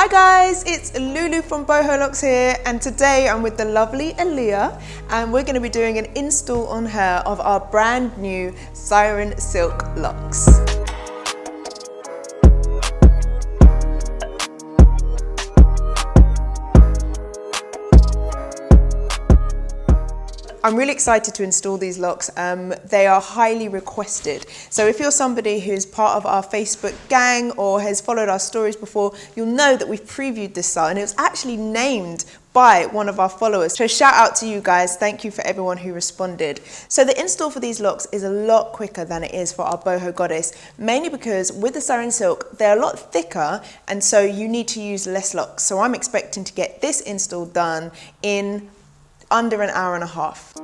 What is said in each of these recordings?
Hi guys, it's Lulu from Boho Locks here, and today I'm with the lovely Aaliyah and we're going to be doing an install on her of our brand new Siren silk locks. I'm really excited to install these locks. They are highly requested. So if you're somebody who's part of our Facebook gang or has followed our stories before, you'll know that we've previewed this style and it was actually named by one of our followers. So shout out to you guys. Thank you for everyone who responded. So the install for these locks is a lot quicker than it is for our boho goddess, mainly because with the Siren silk, they're a lot thicker and so you need to use less locks. So I'm expecting to get this install done in under an hour and a half.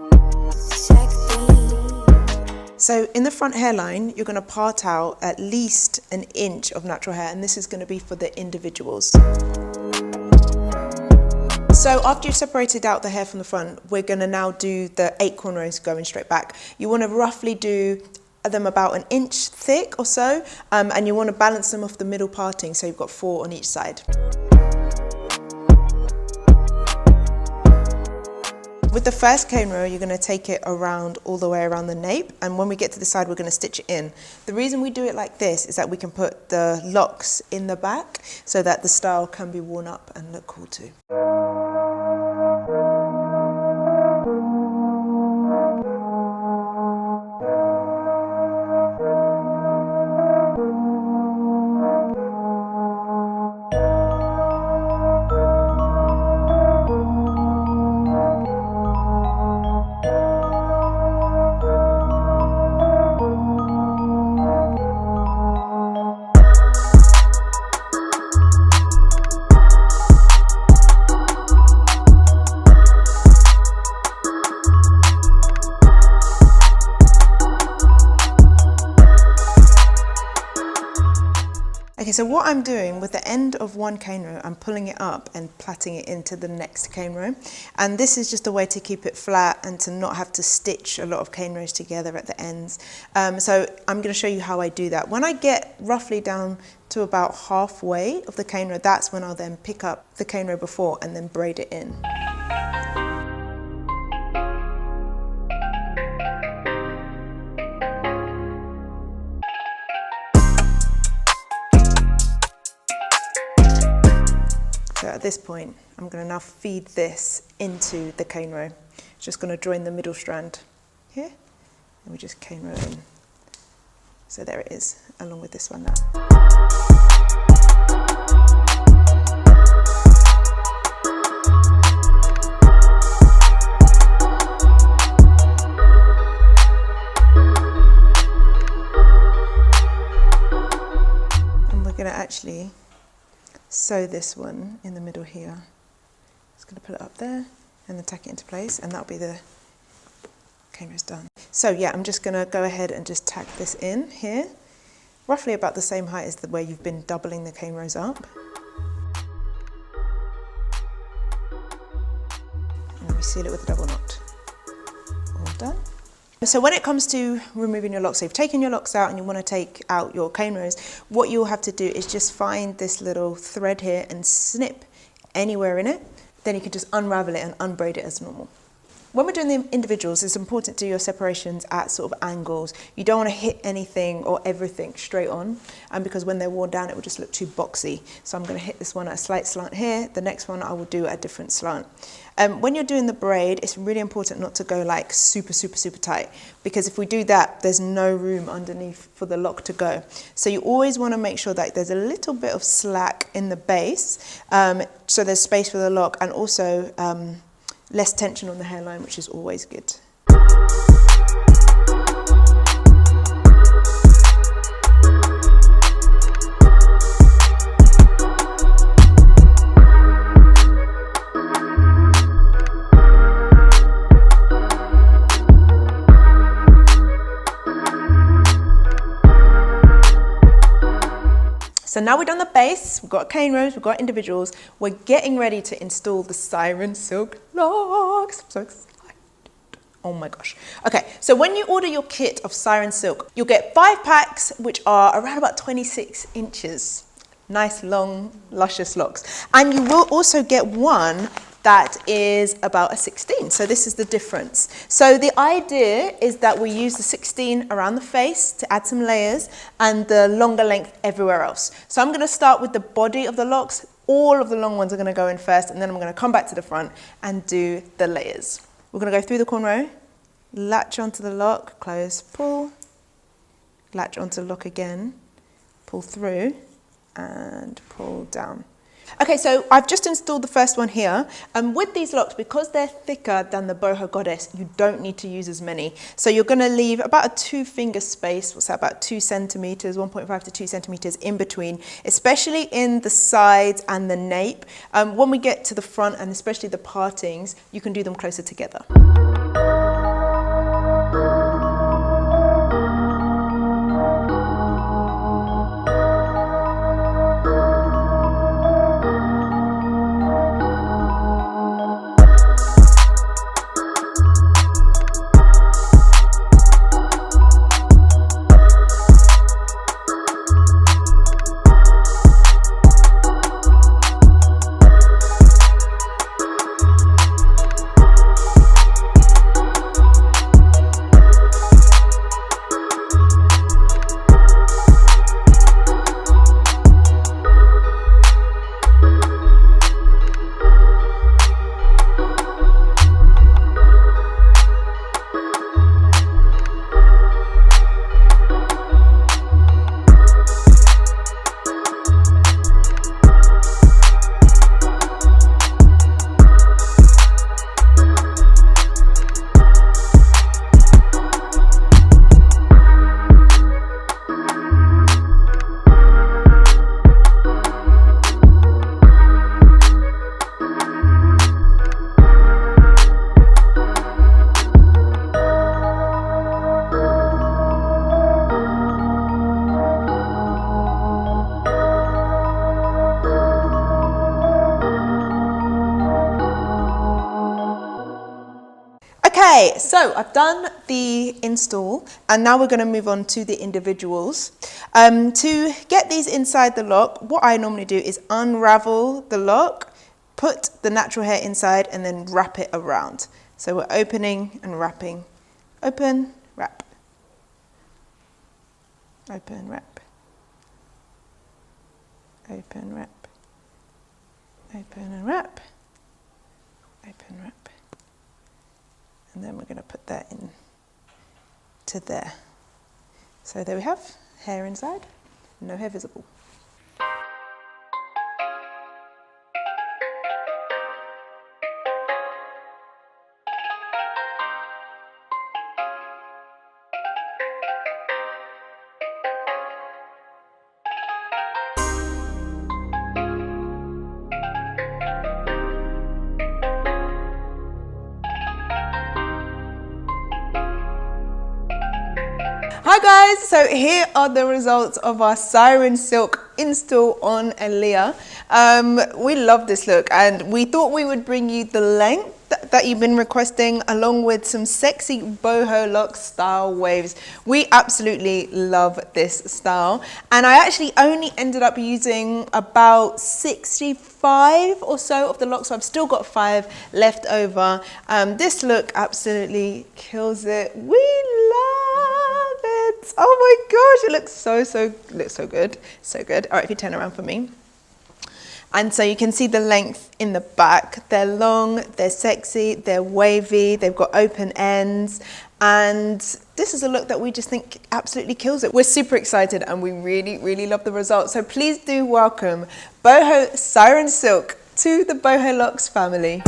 So in the front hairline, you're going to part out at least an inch of natural hair, and this is going to be for the individuals. So after you've separated out the hair from the front, we're going to now do the 8 cornrows going straight back. You want to roughly do them about an inch thick or so, and you want to balance them off the middle parting, so you've got 4 on each side. With the first cane row, you're going to take it around all the way around the nape, and when we get to the side, we're going to stitch it in. The reason we do it like this is that we can put the locks in the back so that the style can be worn up and look cool too. Okay, so what I'm doing with the end of one cane row, I'm pulling it up and plaiting it into the next cane row. And this is just a way to keep it flat and to not have to stitch a lot of cane rows together at the ends. So I'm going to show you how I do that. When I get roughly down to about halfway of the cane row, that's when I'll then pick up the cane row before and then braid it in. So at this point, I'm going to now feed this into the cane row. Just going to join the middle strand here, and we just cane row in. So there it is, along with this one now. And we're going to actually sew this one in the middle here. Just going to put it up there and then tack it into place, and that'll be the cane rows done. So yeah, I'm just going to go ahead and just tack this in here, roughly about the same height as the way you've been doubling the cane rows up. And we seal it with a double knot. All done. So when it comes to removing your locks, so you've taken your locks out and you want to take out your cane rows, what you'll have to do is just find this little thread here and snip anywhere in it. Then you can just unravel it and unbraid it as normal. When we're doing the individuals, it's important to do your separations at sort of angles. You don't want to hit anything or everything straight on, and because when they're worn down, it will just look too boxy. So I'm going to hit this one at a slight slant here. The next one I will do at a different slant. When you're doing the braid, it's really important not to go like super tight, because if we do that, there's no room underneath for the lock to go. So you always want to make sure that there's a little bit of slack in the base, so there's space for the lock, and also less tension on the hairline, which is always good. So now we've done the base, we've got cane rows, we've got individuals, we're getting ready to install the Siren silk locks. I'm so excited. Oh my gosh. Okay, so when you order your kit of Siren silk, you'll get 5 packs, which are around about 26 inches. Nice, long, luscious locks. And you will also get one that is about a 16. So this is the difference. So the idea is that we use the 16 around the face to add some layers and the longer length everywhere else. So I'm going to start with the body of the locks. All of the long ones are going to go in first, and then I'm going to come back to the front and do the layers. We're going to go through the cornrow, latch onto the lock, close, pull, latch onto the lock again, pull through and pull down. Okay, so I've just installed the first one here. With these locks, because they're thicker than the boho goddess, you don't need to use as many. So you're going to leave about a 2-finger space, what's that, about 2 centimeters, 1.5 to 2 centimeters in between, especially in the sides and the nape. When we get to the front, and especially the partings, you can do them closer together. Okay, so I've done the install, and now we're going to move on to the individuals. To get these inside the lock, what I normally do is unravel the lock, put the natural hair inside, and then wrap it around. So we're opening and wrapping. Open, wrap. Open, wrap. Open, wrap. Open and wrap. Open, wrap. And then we're going to put that in to there. So there we have hair inside, no hair visible. Hi guys, so here are the results of our Siren Silk install on Aaliyah. We love this look, and we thought we would bring you the length that you've been requesting, along with some sexy boho lock style waves. We absolutely love this style, and I actually only ended up using about 65 or so of the locks, so I've still got 5 left over. This look absolutely kills it. We love it. Oh my gosh, it looks so good. So good. All right, if you turn around for me. And so you can see the length in the back. They're long, they're sexy, they're wavy, they've got open ends. And this is a look that we just think absolutely kills it. We're super excited, and we really love the results. So please do welcome Boho Siren Silk to the Boho Locks family.